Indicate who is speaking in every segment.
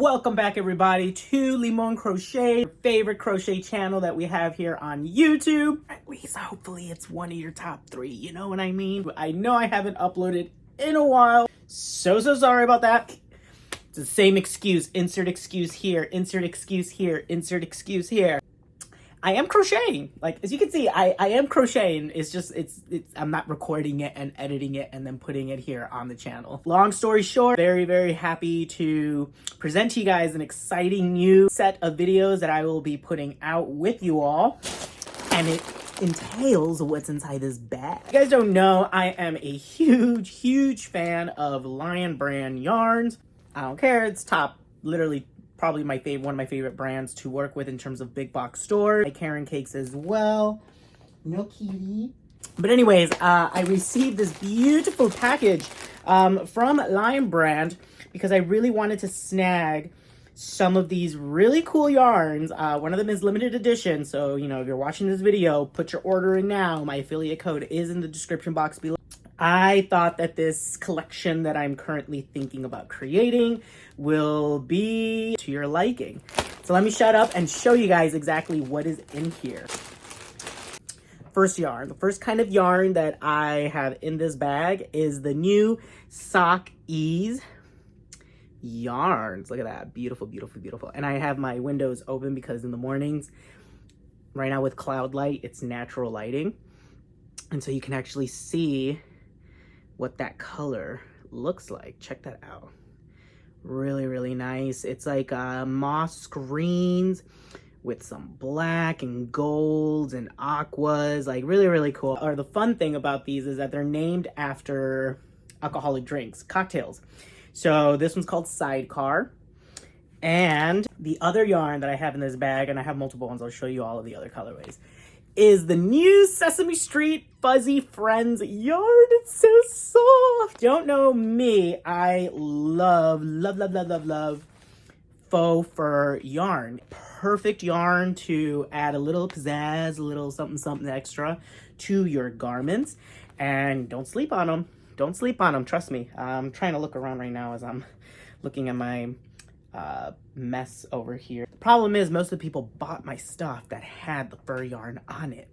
Speaker 1: Welcome back everybody to Limon Crochet, your favorite crochet channel that we have here on YouTube. At least hopefully it's one of your top 3, you know what I mean? I know I haven't uploaded in a while, so sorry about that. It's the same excuse, insert excuse here, insert excuse here, insert excuse here. I am crocheting. Like, as you can see, I am crocheting. It's just, I'm not recording it and editing it and then putting it here on the channel. Long story short, very happy to present to you guys an exciting new set of videos that I will be putting out with you all. And it entails what's inside this bag. If you guys don't know, I am a huge fan of Lion brand yarns. I don't care, it's top, literally probably one of my favorite brands to work with in terms of big box stores. My Karen cakes as well. No kitty. But anyways, I received this beautiful package from Lion brand because I really wanted to snag some of these really cool yarns. One of them is limited edition, so you know, if you're watching this video, put your order in now. My affiliate code is in the description box below. I thought that this collection that I'm currently thinking about creating will be to your liking. So let me shut up and show you guys exactly what is in here. First yarn, the first kind of yarn that I have in this bag is the new Sock Ease yarns. Look at that, beautiful. And I have my windows open because in the mornings, right now with cloud light, it's natural lighting. And so you can actually see what that color looks like. Check that out. Really nice. It's like moss greens with some black and golds and aquas, like really cool. Or the fun thing about these is that they're named after alcoholic drinks, cocktails. So this one's called Sidecar. And the other yarn that I have in this bag, and I have multiple ones, I'll show you all of the other colorways, is the new Sesame Street Fuzzy Friends yarn. It's so soft. Don't know me, I love faux fur yarn. Perfect yarn to add a little pizzazz, a little something extra to your garments. And don't sleep on them. Don't sleep on them, trust me. I'm trying to look around right now as I'm looking at my mess over here. The problem is most of the people bought my stuff that had the fur yarn on it.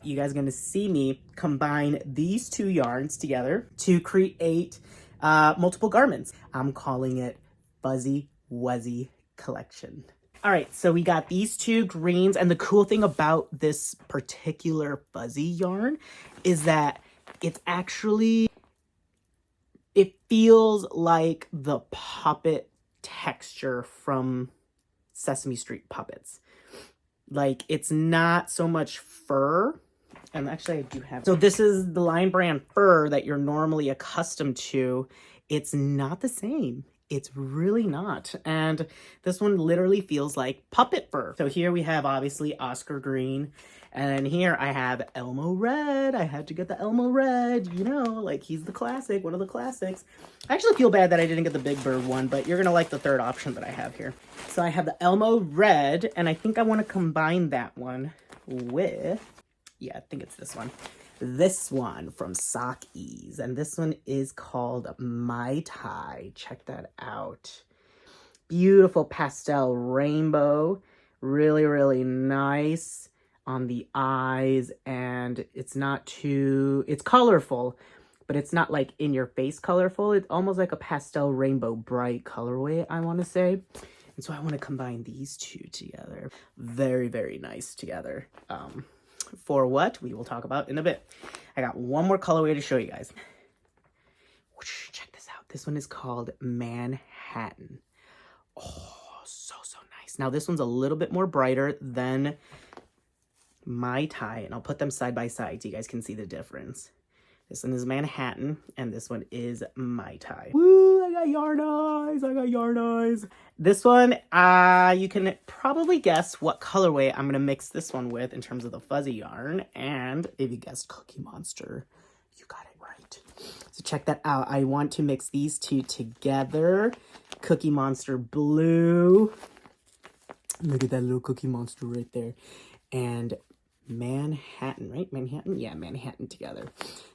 Speaker 1: You guys are gonna see me combine these two yarns together to create multiple garments. I'm calling it Fuzzy Wuzzy Collection. All right, so we got these two greens, and the cool thing about this particular fuzzy yarn is that it's actually, it feels like the puppet texture from Sesame Street puppets. Like, it's not so much fur, and actually I do have, so this is the Lion brand fur that you're normally accustomed to. It's not the same. It's really not. And this one literally feels like puppet fur. So here we have obviously Oscar green, and here I have Elmo red. I had to get the Elmo red, you know, like he's the classic, one of the classics. I actually feel bad that I didn't get the Big Bird one, but you're gonna like the third option that I have here. So I have the Elmo red, and I think I want to combine that one with, yeah, I think it's this one. This one from Sock Ease, and this one is called Mai Tai. Check that out. Beautiful pastel rainbow, really nice on the eyes, and it's not too, it's colorful, but it's not like in your face colorful. It's almost like a pastel rainbow bright colorway, I want to say. And so I want to combine these two together. Very nice together. For what we will talk about in a bit. I got one more colorway to show you guys. Check this out. This one is called Manhattan. Oh, so nice. Now this one's a little bit more brighter than Mai Tai, and I'll put them side by side so you guys can see the difference. This one is Manhattan, and this one is Mai Tai. Woo, I got yarn eyes. This one, you can probably guess what colorway I'm gonna mix this one with in terms of the fuzzy yarn. And if you guessed Cookie Monster, you got it right. So check that out. I want to mix these two together. Cookie Monster blue. Look at that little Cookie Monster right there. And Manhattan, right? Manhattan? Yeah, Manhattan together.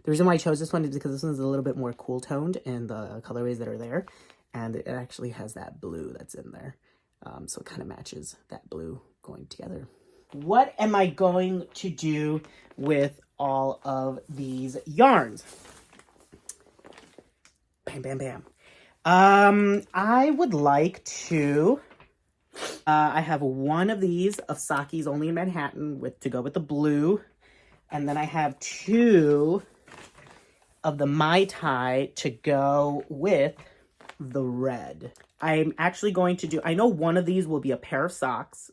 Speaker 1: The reason why I chose this one is because this one's a little bit more cool toned in the colorways that are there. And it actually has that blue that's in there. So it kind of matches that blue going together. What am I going to do with all of these yarns? Bam, bam, bam. I would like to, I have one of these of Saki's Only in Manhattan to go with the blue. And then I have two of the Mai Tai to go with the red. I'm actually going to do, I know one of these will be a pair of socks,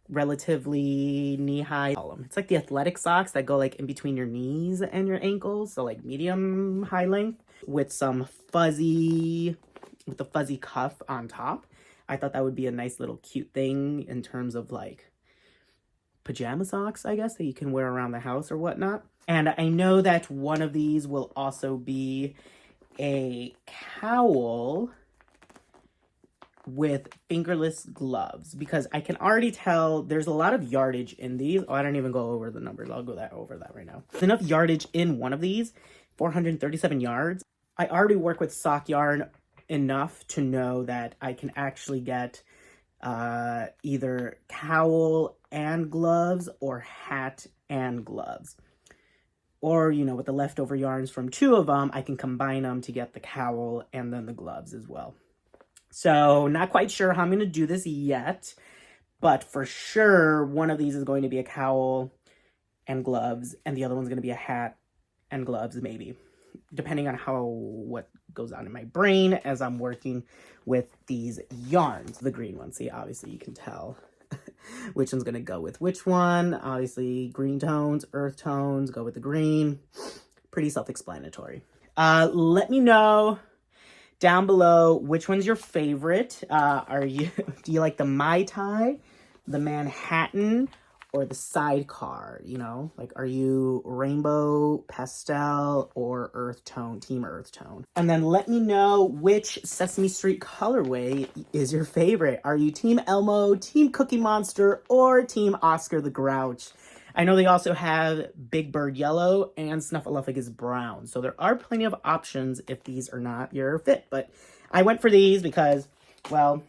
Speaker 1: relatively knee-high. It's like the athletic socks that go like in between your knees and your ankles, so like medium high length with some fuzzy, with the fuzzy cuff on top. I thought that would be a nice little cute thing in terms of like pajama socks, I guess, that you can wear around the house or whatnot. And I know that one of these will also be a cowl with fingerless gloves, because I can already tell there's a lot of yardage in these. Oh, I don't even go over the numbers. I'll go over that right now. There's enough yardage in one of these, 437 yards. I already work with sock yarn enough to know that I can actually get either cowl and gloves or hat and gloves. Or, you know, with the leftover yarns from two of them, I can combine them to get the cowl and then the gloves as well. So, not quite sure how I'm going to do this yet, but for sure, one of these is going to be a cowl and gloves, and the other one's going to be a hat and gloves, maybe, depending on what goes on in my brain as I'm working with these yarns. The green one, see, obviously you can tell which one's going to go with which one. Obviously, green tones, earth tones, go with the green. Pretty self-explanatory. Let me know down below which one's your favorite. Do you like the Mai Tai, the Manhattan, or the sidecar? You know, like, are you rainbow, pastel, or earth tone, team earth tone? And then let me know which Sesame Street colorway is your favorite. Are you team Elmo, team Cookie Monster, or team Oscar the Grouch? I know they also have Big Bird Yellow and Snuffleupagus Brown. So there are plenty of options if these are not your fit. But I went for these because, well,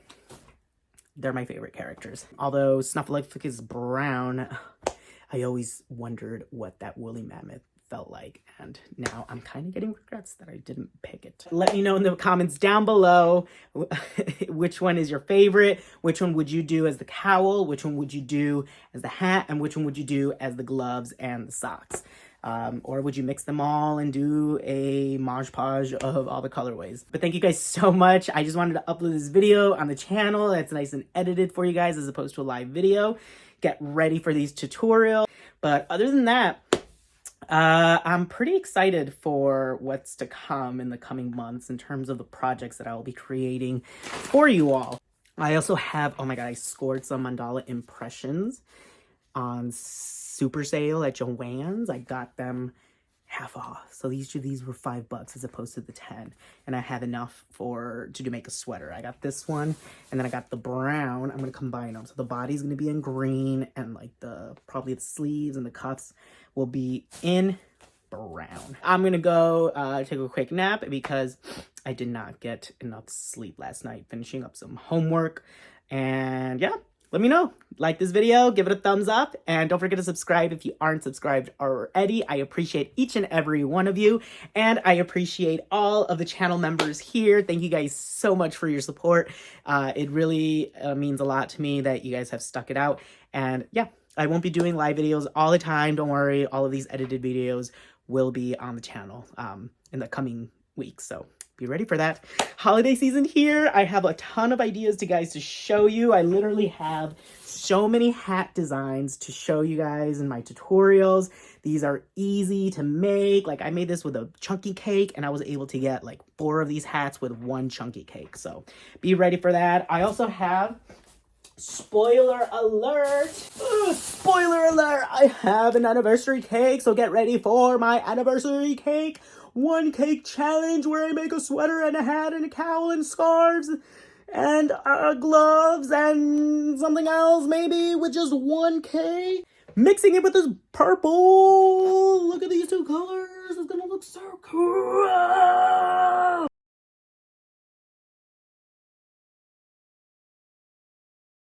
Speaker 1: they're my favorite characters. Although Snuffleupagus Brown, I always wondered what that woolly mammoth felt like. And now I'm kind of getting regrets that I didn't pick it. Let me know in the comments down below which one is your favorite. Which one would you do as the cowl? Which one would you do as the hat? And which one would you do as the gloves and the socks? Or would you mix them all and do a Mod Podge of all the colorways? But thank you guys so much. I just wanted to upload this video on the channel that's nice and edited for you guys as opposed to a live video. Get ready for these tutorials. But other than that, I'm pretty excited for what's to come in the coming months in terms of the projects that I will be creating for you all. I also have, oh my god, I scored some mandala impressions on super sale at Joann's. I got them half off. So these were $5 as opposed to the 10. And I have enough to make a sweater. I got this one, and then I got the brown. I'm going to combine them. So the body's going to be in green, and like probably the sleeves and the cuffs will be in brown. I'm going to go take a quick nap because I did not get enough sleep last night finishing up some homework. And yeah, let me know. Like this video, give it a thumbs up, and don't forget to subscribe if you aren't subscribed already. I appreciate each and every one of you, and I appreciate all of the channel members here. Thank you guys so much for your support. It really means a lot to me that you guys have stuck it out. And yeah, I won't be doing live videos all the time. Don't worry. All of these edited videos will be on the channel in the coming weeks. So be ready for that. Holiday season here. I have a ton of ideas to show you. I literally have so many hat designs to show you guys in my tutorials. These are easy to make. Like, I made this with a chunky cake, and I was able to get like 4 of these hats with 1 chunky cake. So be ready for that. I also have, spoiler alert, spoiler alert, I have an anniversary cake, so get ready for my anniversary cake 1 cake challenge where I make a sweater and a hat and a cowl and scarves and gloves and something else maybe with just 1 cake. Mixing it with this purple. Look at these 2 colors. It's gonna look so cool.